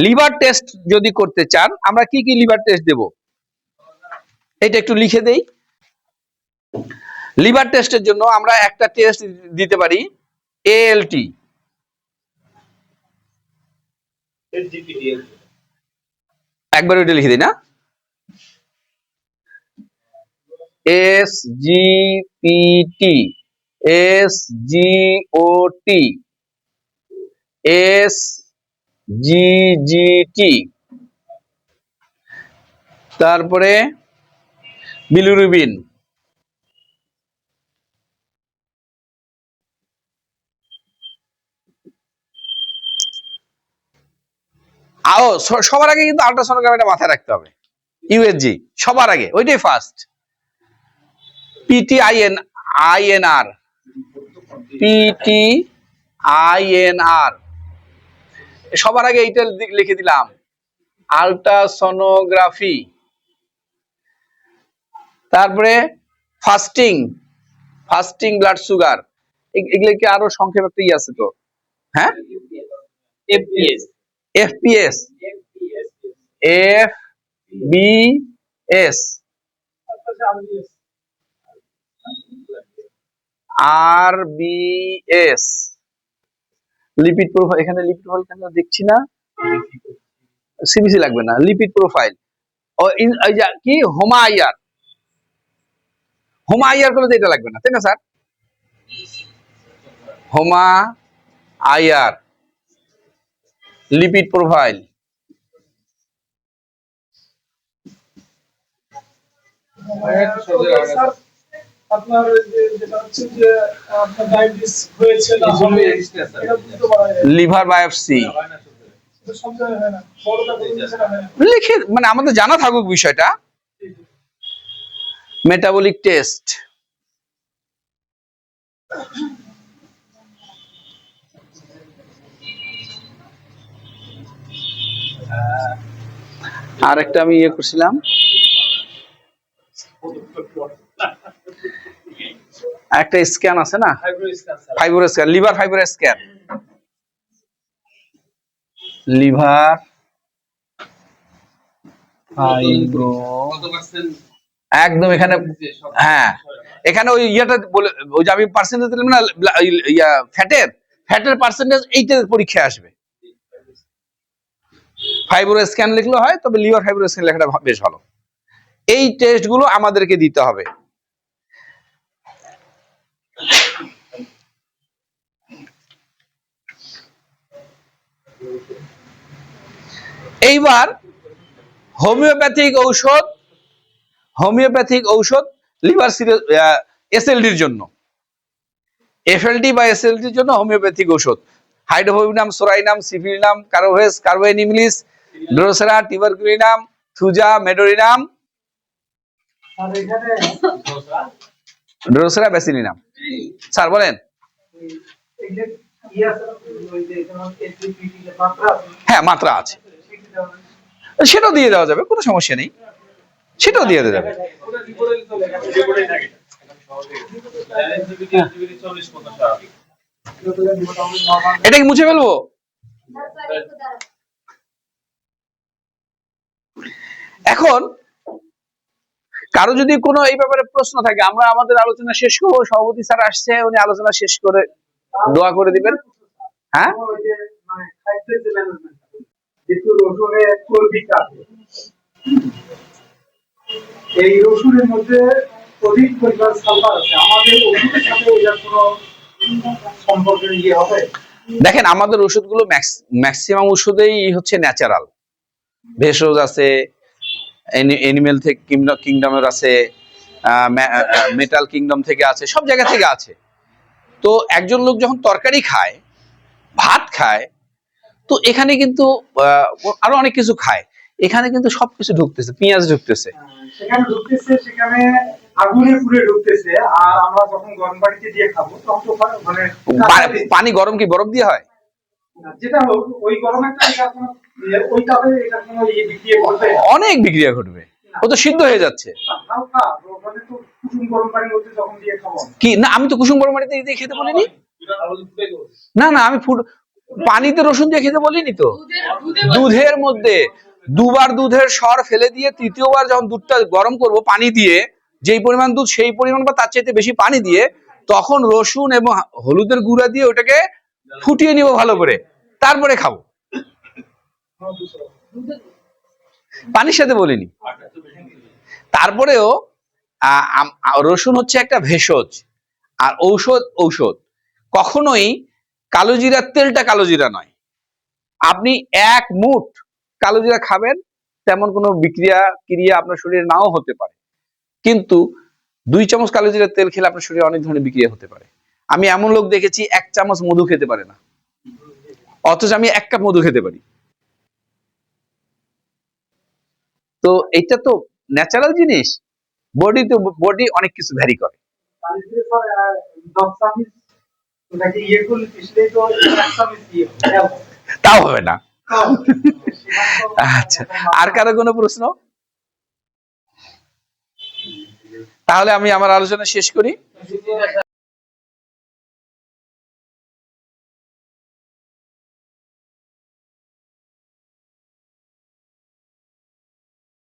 Liver test যদি করতে চান আমরা কি কি লিভার টেস্ট দেব এটা একটু লিখে দেই। লিভার টেস্টের জন্য আমরা একটা টেস্ট দিতে পারি এএলটি, একবার ওইটা লিখে দিই না, এসজিপিটি, এসজিওটি, এসজিজিটি, তারপরে বিলিরুবিন, সবার আগে কিন্তু আল্ট্রাসোনোগ্রামটা মাথায় রাখতে হবে, ইউএসজি সবার আগে, ওইটাই ফার্স্ট। পিটিআইএনআর, পিটিআইএনআর সবার আগে এইটা লিখে দিলাম, আল্ট্রাসোনোগ্রাফি। তারপরে ফাস্টিং, ফাস্টিং ব্লাড সুগার, এগুলো কি আরো সংক্ষেপ একটা ই আছে তো, হ্যাঁ, FPS, FPS, FBS, RBS, lipid profile, এখানে লিপিড প্রোফাইল কেন দেখছি না, সিবিসি লাগবে না, লিপিড প্রোফাইল, ও কি হোমা আইআর, হোমা আইআর করলে এটা লাগবে না, তাই না স্যার? হোমা আইআর, লিপিড প্রোফাইল, আপনার যেটা হচ্ছে যে আপনার ডায়াবেটিস হয়েছে না লিভার বায়োপসি লিখে, মানে আমাদের জানা থাকুক বিষয়টা। মেটাবলিক টেস্ট, আর একটা আমি ইয়ে করছিলাম, একটা স্ক্যান আছে না, fibre scan, liver fibre scan, liver একদম এখানে, হ্যাঁ এখানে ওই ইয়েটা বলে, ওই যে আমি পার্সেন্টেজ দিলাম না, ফ্যাটের, ফ্যাটের পার্সেন্টেজ এইটা পরীক্ষা আসবে। ফাইবার স্ক্যান লিখলে হয়, তবে লিভার ফাইবার স্ক্যান লেখাটা বেশ ভালো। এই টেস্ট গুলো আমাদেরকে দিতে হবে। এইবার হোমিওপ্যাথিক ঔষধ, হোমিওপ্যাথিক ঔষধ লিভার এসএলডির জন্য, এফএলডি বা এসএলডির জন্য হোমিওপ্যাথিক ঔষধ, hydrophobinum, psorinum, syphilinum, carbo veg, carbo animalis, drosera, tuberculinum, thuja, medorrhinum, drosera, bacillinum. Sir বলেন। হ্যাঁ মাত্রা আছে, সেটাও দিয়ে দেওয়া যাবে, কোনো সমস্যা নেই, সেটাও দিয়ে দেওয়া যাবে। এটা কি মুছে ফেলবো? এখন কারো যদি কোনো এই ব্যাপারে প্রশ্ন থাকে, আমরা আমাদের আলোচনা শেষ করবো, সভাপতি স্যার আসছে, উনি আলোচনা শেষ করে দোয়া করে দিবেন। হ্যাঁ এই রসুনের মধ্যে অধিক পরিমাণ সালফার আছে, আমাদের ওষুধের সাথে এটার কোনো সম্পর্ক ইয়ে হবে? দেখেন আমাদের ওষুধগুলো ম্যাক্সিমাম ওষুধেই হচ্ছে ন্যাচারাল, ভেষজ আছে, অ্যানিমেল থেকে কিংডমের আছে, মেটাল কিংডম থেকে আছে, সব জায়গা থেকে আছে। তো একজন লোক যখন তরকারি খায়, ভাত খায়, তো এখানে কিন্তু আরো অনেক কিছু খায়, এখানে কিন্তু সবকিছু ঢুকতেছে, পেঁয়াজ ঢুকতেছে, সেখানে ঢুকতেছে, সেখানে আগুনে পুড়ে ঢুকতেছে, আর আমরা যখন গরম পানিতে দিয়ে খাবো তখন তো মানে পানি গরম কি বরফ দিয়ে হয়? যেটা হোক ওই গরম একটা ওই তাপে এটা কোনো বিক্রিয়া ঘটবে, অনেক বিক্রিয়া ঘটবে, ও তো সিদ্ধ হয়ে যাচ্ছে। হালকা মানে তো কুসুম গরম পানির মধ্যে যখন দিয়ে খাবো কি না, আমি তো কুসুম গরম পানিতে দিয়ে খেতে বলিনি, না না আমি ফুড পানিতে রসুন দিয়ে খেতে বলিনি তো। দুধের মধ্যে দুবার দুধের সর ফেলে দিয়ে তৃতীয়বার যখন দুধটা গরম করব পানি দিয়ে, যেই পরিমাণ দুধ সেই পরিমাণ বা তার চাইতে বেশি পানি দিয়ে, তখন রসুন এবং হলুদের গুঁড়া দিয়ে ওটাকে ফুটিয়ে নিব ভালো করে, তারপরে খাবো। পানির সাথে বলিনি। তারপরেও রসুন হচ্ছে একটা ভেষজ, আর ঔষধ ঔষধ। কখনোই কালো জিরার তেলটা কালো জিরা নয়। আপনি এক মুঠ কালো জিরা খাবেন, তেমন কোনো ক্রিয়া আপনার শরীরে নাও হতে পারে, কিন্তু 2 চামচ কালো জিরার তেল খেলে আপনার শরীরে অনেক ধরনের বিক্রিয়া হতে পারে। আমি এমন লোক দেখেছি 1 চামচ মধু খেতে পারে না, অথচ আমি 1 কাপ মধু খেতে পারি। তো এটা তো ন্যাচারাল জিনিস, বডি অনেক কিছু ভ্যারি করে। তাও হবে না। আচ্ছা, আর কারো কোনো প্রশ্ন? তাহলে আমি আমার আলোচনা শেষ করি।